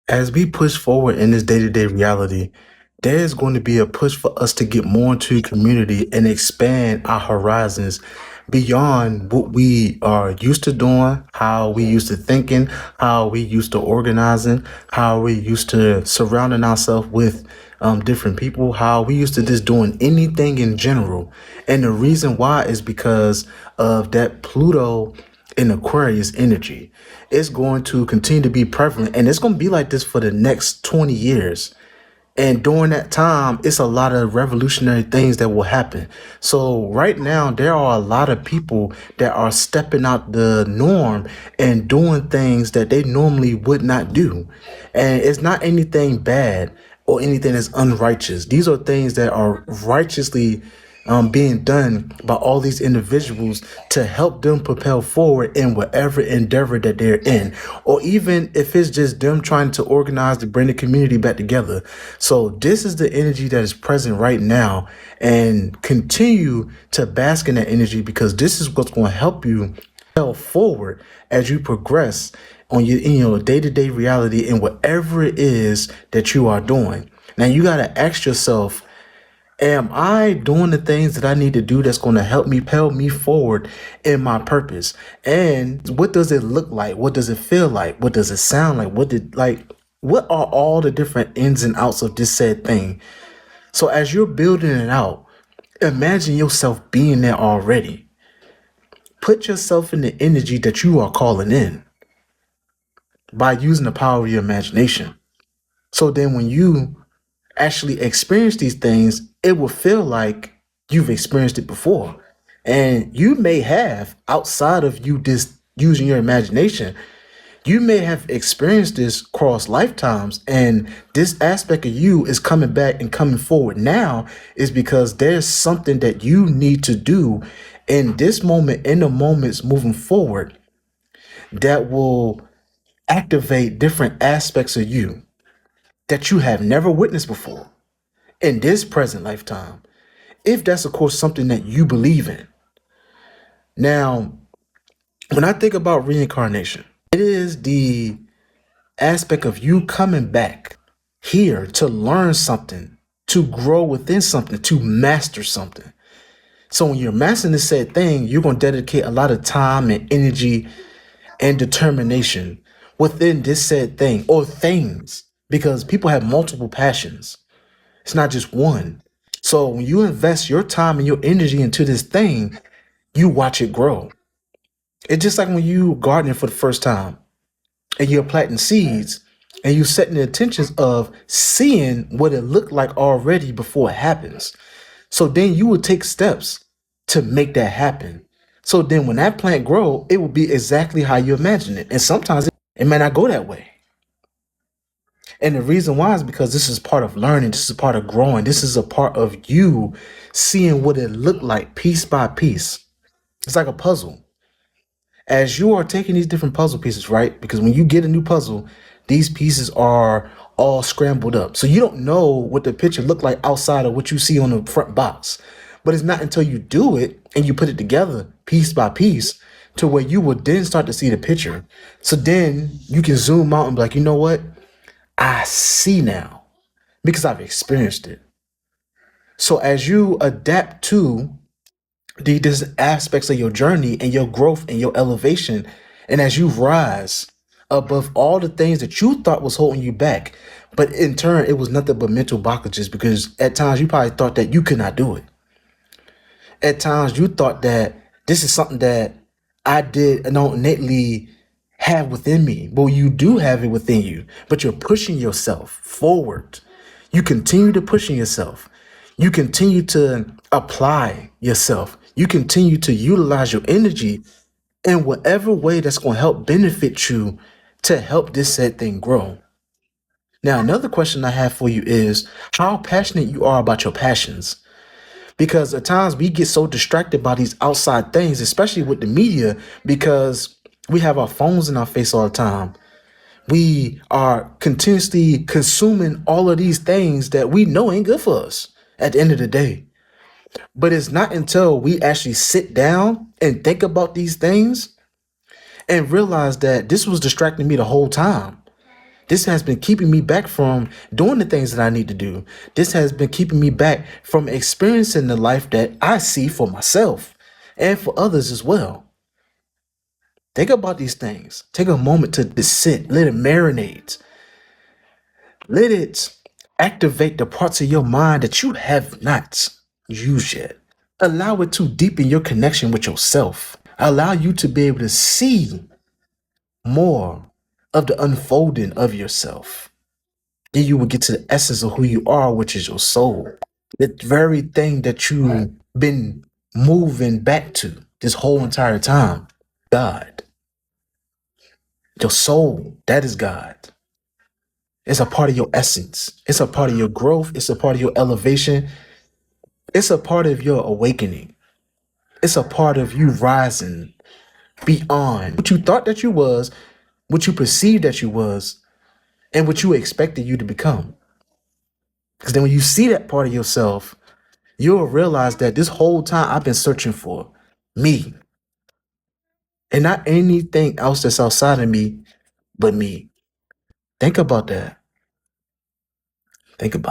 As we push forward in this day-to-day reality, there's going to be a push for us to get more into community and expand our horizons beyond what we are used to doing, how we used to thinking, how we used to organizing, how we used to surrounding ourselves with different people, how we used to just doing anything in general. And the reason why is because of that Pluto in Aquarius energy. It's going to continue to be prevalent, and it's going to be like this for the next 20 years. And during that time, it's a lot of revolutionary things that will happen. So right now, there are a lot of people that are stepping out the norm and doing things that they normally would not do. And it's not anything bad or anything that's unrighteous. These are things that are righteously being done by all these individuals to help them propel forward in whatever endeavor that they're in, or even if it's just them trying to organize to bring the community back together. So this is the energy that is present right now, and continue to bask in that energy, because this is what's going to help you propel forward as you progress on your in your day-to-day reality in whatever it is that you are doing. Now you got to ask yourself, am I doing the things that I need to do that's going to help me propel me forward in my purpose? And what does it look like? What does it feel like? What does it sound like? What are all the different ins and outs of this said thing? So as you're building it out, imagine yourself being there already. Put yourself in the energy that you are calling in by using the power of your imagination. So then when you actually experience these things, it will feel like you've experienced it before. And you may have, outside of you just using your imagination, you may have experienced this cross lifetimes, and this aspect of you is coming back and coming forward now is because there's something that you need to do in this moment, in the moments moving forward, that will activate different aspects of you that you have never witnessed before in this present lifetime, if that's of course something that you believe in. Now, when I think about reincarnation, it is the aspect of you coming back here to learn something, to grow within something, to master something. So when you're mastering this said thing, you're going to dedicate a lot of time and energy and determination within this said thing or things, because people have multiple passions. It's not just one. So when you invest your time and your energy into this thing, you watch it grow. It's just like when you gardening for the first time and you're planting seeds and you setting the intentions of seeing what it looked like already before it happens. So then you will take steps to make that happen. So then when that plant grow, it will be exactly how you imagine it. And sometimes it may not go that way. And the reason why is because this is part of learning. This is part of growing. This is a part of you seeing what it looked like piece by piece. It's like a puzzle. As you are taking these different puzzle pieces, right? Because when you get a new puzzle, these pieces are all scrambled up. So you don't know what the picture looked like outside of what you see on the front box. But it's not until you do it and you put it together piece by piece to where you will then start to see the picture. So then you can zoom out and be like, you know what? I see now because I've experienced it. So as you adapt to these aspects of your journey and your growth and your elevation, and as you rise above all the things that you thought was holding you back, but in turn it was nothing but mental blockages, because at times you probably thought that you could not do it. At times you thought that this is something that I did and don't innately have within me. Well, you do have it within you, but you're pushing yourself forward. You continue to pushing yourself. You continue to apply yourself. You continue to utilize your energy in whatever way that's going to help benefit you to help this said thing grow. Now, another question I have for you is how passionate you are about your passions. Because at times we get so distracted by these outside things, especially with the media, because we have our phones in our face all the time. We are continuously consuming all of these things that we know ain't good for us at the end of the day. But it's not until we actually sit down and think about these things and realize that this was distracting me the whole time. This has been keeping me back from doing the things that I need to do. This has been keeping me back from experiencing the life that I see for myself and for others as well. Think about these things. Take a moment to sit, let it marinate, let it activate the parts of your mind that you have not used yet. Allow it to deepen your connection with yourself. Allow you to be able to see more of the unfolding of yourself. Then you will get to the essence of who you are, which is your soul. The very thing that you've been moving back to this whole entire time. God. Your soul, that is God. It's a part of your essence. It's a part of your growth. It's a part of your elevation. It's a part of your awakening. It's a part of you rising beyond what you thought that you was, what you perceived that you was, and what you expected you to become. Because then when you see that part of yourself, you'll realize that this whole time I've been searching for me and not anything else that's outside of me but me. Think about that. Think about